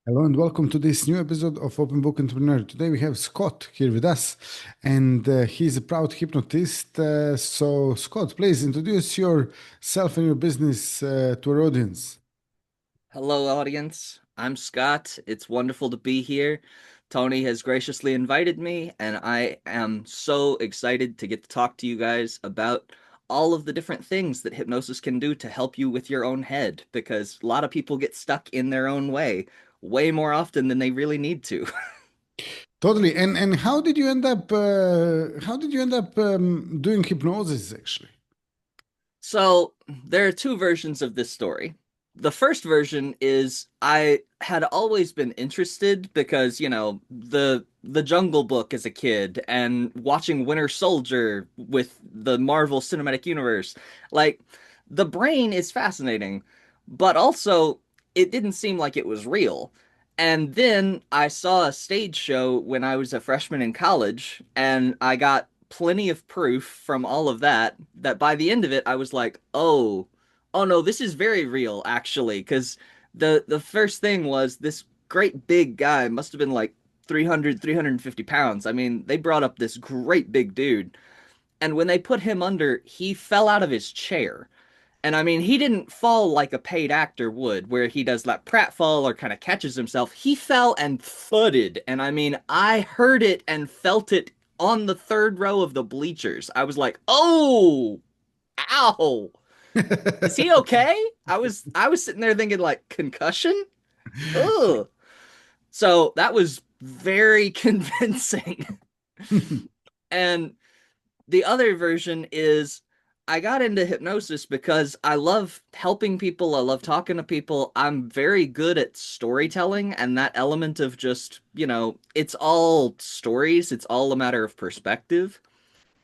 Hello and welcome to this new episode of Open Book Entrepreneur. Today we have Scott here with us, and he's a proud hypnotist. So, Scott, please introduce yourself and your business to our audience. Hello, audience. I'm Scott. It's wonderful to be here. Tony has graciously invited me, and I am so excited to get to talk to you guys about all of the different things that hypnosis can do to help you with your own head, because a lot of people get stuck in their own way more often than they really need to. Totally. And how did you end up? Doing hypnosis actually? So there are two versions of this story. The first version is I had always been interested because, the Jungle Book as a kid and watching Winter Soldier with the Marvel Cinematic Universe. Like, the brain is fascinating, but also it didn't seem like it was real. And then I saw a stage show when I was a freshman in college, and I got plenty of proof from all of that that by the end of it I was like, "Oh no, this is very real actually." Because the first thing was this great big guy must have been like 350 pounds. I mean, they brought up this great big dude, and when they put him under, he fell out of his chair. And I mean, he didn't fall like a paid actor would, where he does that pratfall or kind of catches himself. He fell and thudded. And I mean, I heard it and felt it on the third row of the bleachers. I was like, "Oh, ow. Is he okay?" I was sitting there thinking like concussion? Ugh. So that was very convincing. And the other version is I got into hypnosis because I love helping people. I love talking to people. I'm very good at storytelling, and that element of just, it's all stories, it's all a matter of perspective.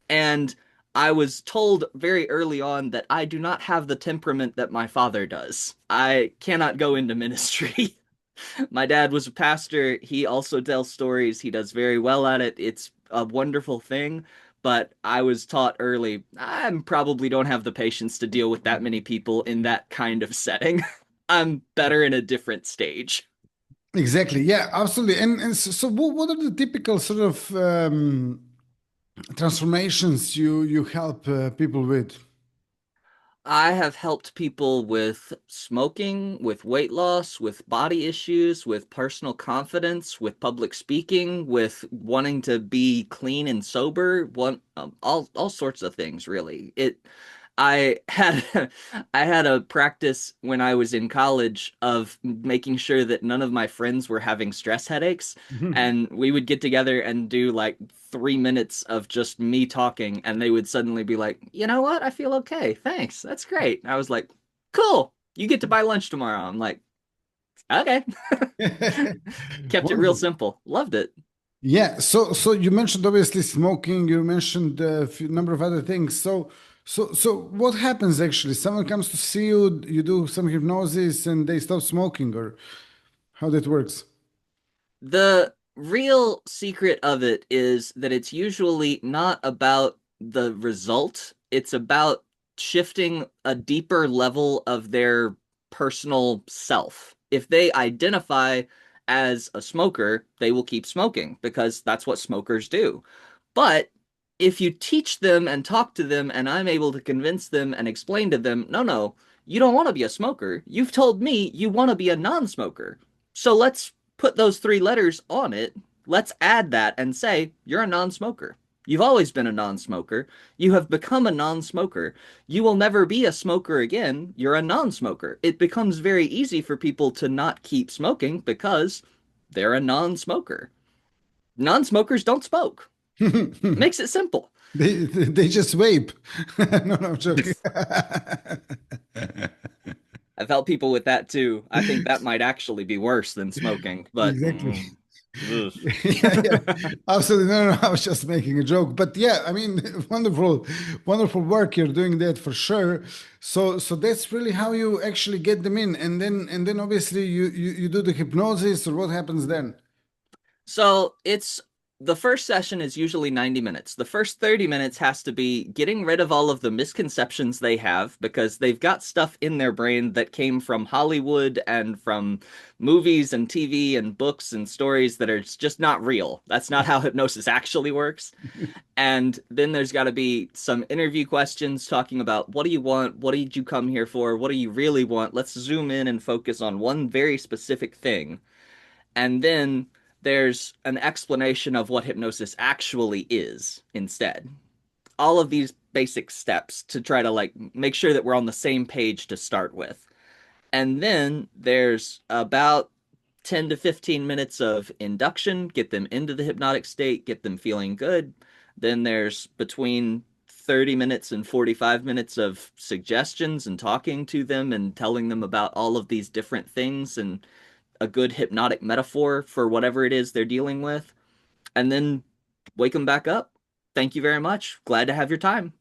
And I was told very early on that I do not have the temperament that my father does. I cannot go into ministry. My dad was a pastor. He also tells stories. He does very well at it. It's a wonderful thing. But I was taught early, I probably don't have the patience to deal with that many people in that kind of setting. I'm better in a different stage. Exactly. Yeah, absolutely. And so, what are the typical sort of transformations you help people with? I have helped people with smoking, with weight loss, with body issues, with personal confidence, with public speaking, with wanting to be clean and sober, all sorts of things really. I had I had a practice when I was in college of making sure that none of my friends were having stress headaches, and we would get together and do like 3 minutes of just me talking, and they would suddenly be like, "You know what? I feel okay. Thanks. That's great." And I was like, "Cool. You get to buy lunch tomorrow." I'm like, "Okay." Kept it real Wonderful. simple. Loved it. Yeah. So you mentioned obviously smoking. You mentioned a few, number of other things. So what happens actually? Someone comes to see you. You do some hypnosis, and they stop smoking, or how that works? The real secret of it is that it's usually not about the result, it's about shifting a deeper level of their personal self. If they identify as a smoker, they will keep smoking because that's what smokers do. But if you teach them and talk to them, and I'm able to convince them and explain to them, no, no, you don't want to be a smoker. You've told me you want to be a non smoker. So let's put those three letters on it. Let's add that and say, you're a non smoker. You've always been a non smoker. You have become a non smoker. You will never be a smoker again. You're a non smoker. It becomes very easy for people to not keep smoking because they're a non smoker. Non smokers don't smoke. Makes it simple. They just vape. No, no, I'm joking. I've helped people with that too. I think that might actually be worse than smoking, but Exactly. ugh. Yeah, yeah, absolutely. No, no, I was just making a joke. But yeah, I mean, wonderful, wonderful work. You're doing that for sure. So that's really how you actually get them in, and then obviously you do the hypnosis, or what happens then? So it's the first session is usually 90 minutes. The first 30 minutes has to be getting rid of all of the misconceptions they have because they've got stuff in their brain that came from Hollywood and from movies and TV and books and stories that are just not real. That's not how hypnosis actually works. And then there's got to be some interview questions talking about what do you want? What did you come here for? What do you really want? Let's zoom in and focus on one very specific thing. And then there's an explanation of what hypnosis actually is instead. All of these basic steps to try to like make sure that we're on the same page to start with. And then there's about 10 to 15 minutes of induction, get them into the hypnotic state, get them feeling good. Then there's between 30 minutes and 45 minutes of suggestions and talking to them and telling them about all of these different things and a good hypnotic metaphor for whatever it is they're dealing with, and then wake them back up. Thank you very much. Glad to have your time.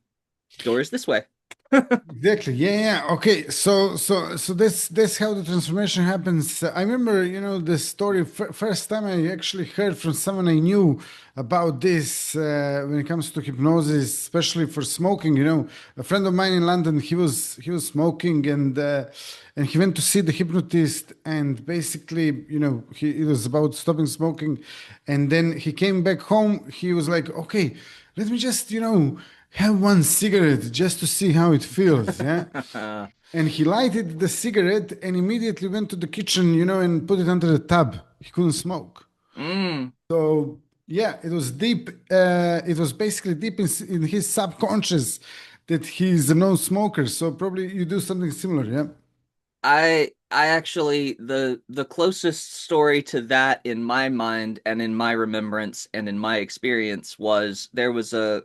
Doors this way. Exactly. Yeah, yeah. Okay. So that's how the transformation happens. I remember, the story. First time I actually heard from someone I knew about this when it comes to hypnosis, especially for smoking. A friend of mine in London, he was smoking, and he went to see the hypnotist, and basically, it was about stopping smoking, and then he came back home. He was like, okay, let me just, have one cigarette just to see how it feels. Yeah. And he lighted the cigarette and immediately went to the kitchen, and put it under the tub. He couldn't smoke. Mm. So, yeah, it was deep. It was basically deep in his subconscious that he's a no smoker. So, probably you do something similar. Yeah. I actually the closest story to that in my mind and in my remembrance and in my experience was there was a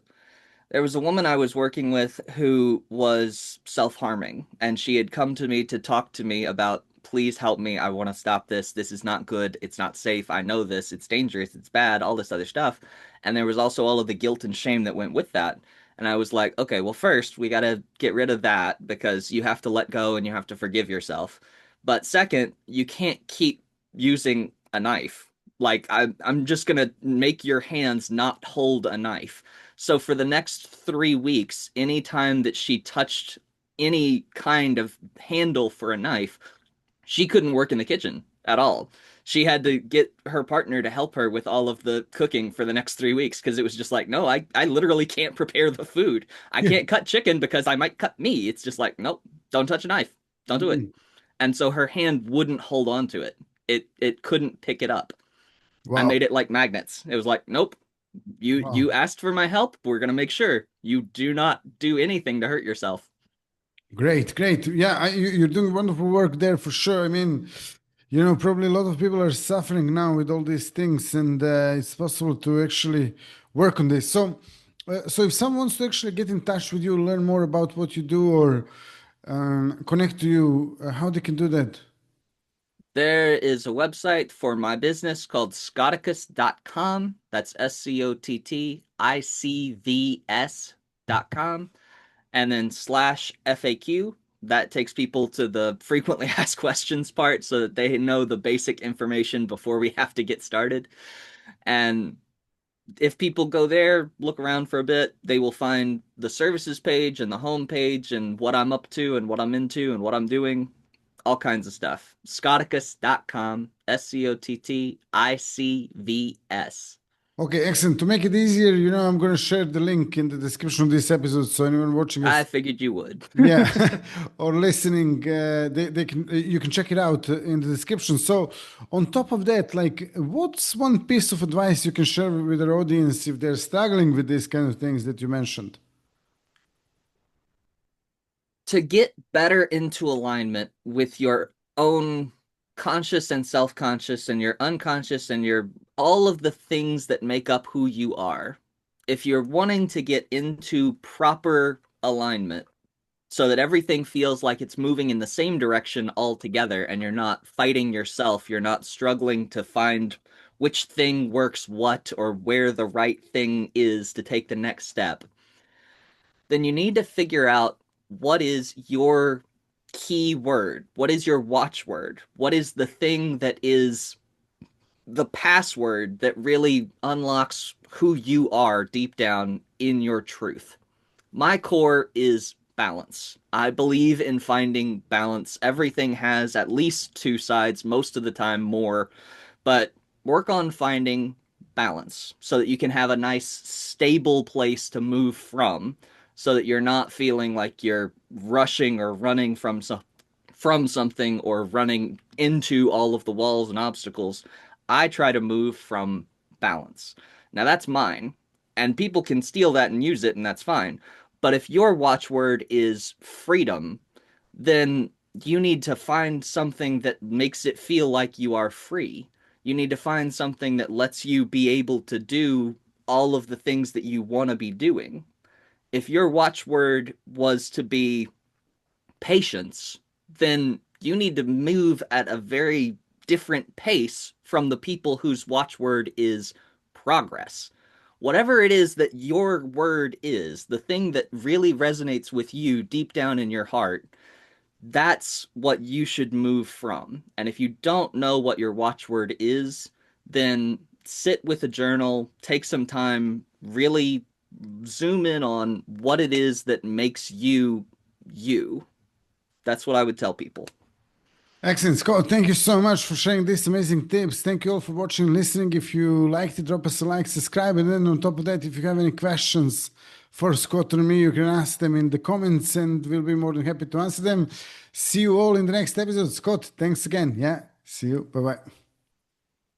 woman I was working with who was self-harming, and she had come to me to talk to me about, please help me. I want to stop this. This is not good. It's not safe. I know this. It's dangerous. It's bad. All this other stuff. And there was also all of the guilt and shame that went with that. And I was like, okay, well, first, we got to get rid of that because you have to let go and you have to forgive yourself. But second, you can't keep using a knife. Like, I'm just going to make your hands not hold a knife. So for the next 3 weeks, anytime that she touched any kind of handle for a knife, she couldn't work in the kitchen at all. She had to get her partner to help her with all of the cooking for the next 3 weeks because it was just like, no, I literally can't prepare the food. I can't cut chicken because I might cut me. It's just like, nope, don't touch a knife. Don't do it. Mhm. And so her hand wouldn't hold on to it. It couldn't pick it up. I Wow. made it like magnets. It was like, nope, you Wow. asked for my help. We're gonna make sure you do not do anything to hurt yourself. Great, great. Yeah, you're doing wonderful work there for sure. I mean, probably a lot of people are suffering now with all these things, and it's possible to actually work on this. So if someone wants to actually get in touch with you, learn more about what you do, or connect to you, how they can do that? There is a website for my business called Scotticus.com. That's SCOTTICVS.com. And then slash FAQ. That takes people to the frequently asked questions part so that they know the basic information before we have to get started. And if people go there, look around for a bit, they will find the services page and the home page and what I'm up to and what I'm into and what I'm doing, all kinds of stuff. Scotticus.com, SCOTTICVS. Okay, excellent. To make it easier, I'm going to share the link in the description of this episode, so anyone watching I us, figured you would. yeah, or listening, they can you can check it out in the description. So, on top of that, like, what's one piece of advice you can share with our audience if they're struggling with these kind of things that you mentioned? To get better into alignment with your own conscious and self-conscious and your unconscious and your all of the things that make up who you are. If you're wanting to get into proper alignment so that everything feels like it's moving in the same direction altogether and you're not fighting yourself, you're not struggling to find which thing works what or where the right thing is to take the next step, then you need to figure out what is your key word? What is your watchword? What is the thing that is the password that really unlocks who you are deep down in your truth. My core is balance. I believe in finding balance. Everything has at least two sides, most of the time more, but work on finding balance so that you can have a nice, stable place to move from so that you're not feeling like you're rushing or running from something or running into all of the walls and obstacles. I try to move from balance. Now that's mine, and people can steal that and use it, and that's fine. But if your watchword is freedom, then you need to find something that makes it feel like you are free. You need to find something that lets you be able to do all of the things that you want to be doing. If your watchword was to be patience, then you need to move at a very different pace from the people whose watchword is progress. Whatever it is that your word is, the thing that really resonates with you deep down in your heart, that's what you should move from. And if you don't know what your watchword is, then sit with a journal, take some time, really zoom in on what it is that makes you you. That's what I would tell people. Excellent, Scott. Thank you so much for sharing these amazing tips. Thank you all for watching, listening. If you liked it, drop us a like, subscribe, and then on top of that, if you have any questions for Scott or me, you can ask them in the comments, and we'll be more than happy to answer them. See you all in the next episode. Scott, thanks again. Yeah, see you. Bye bye.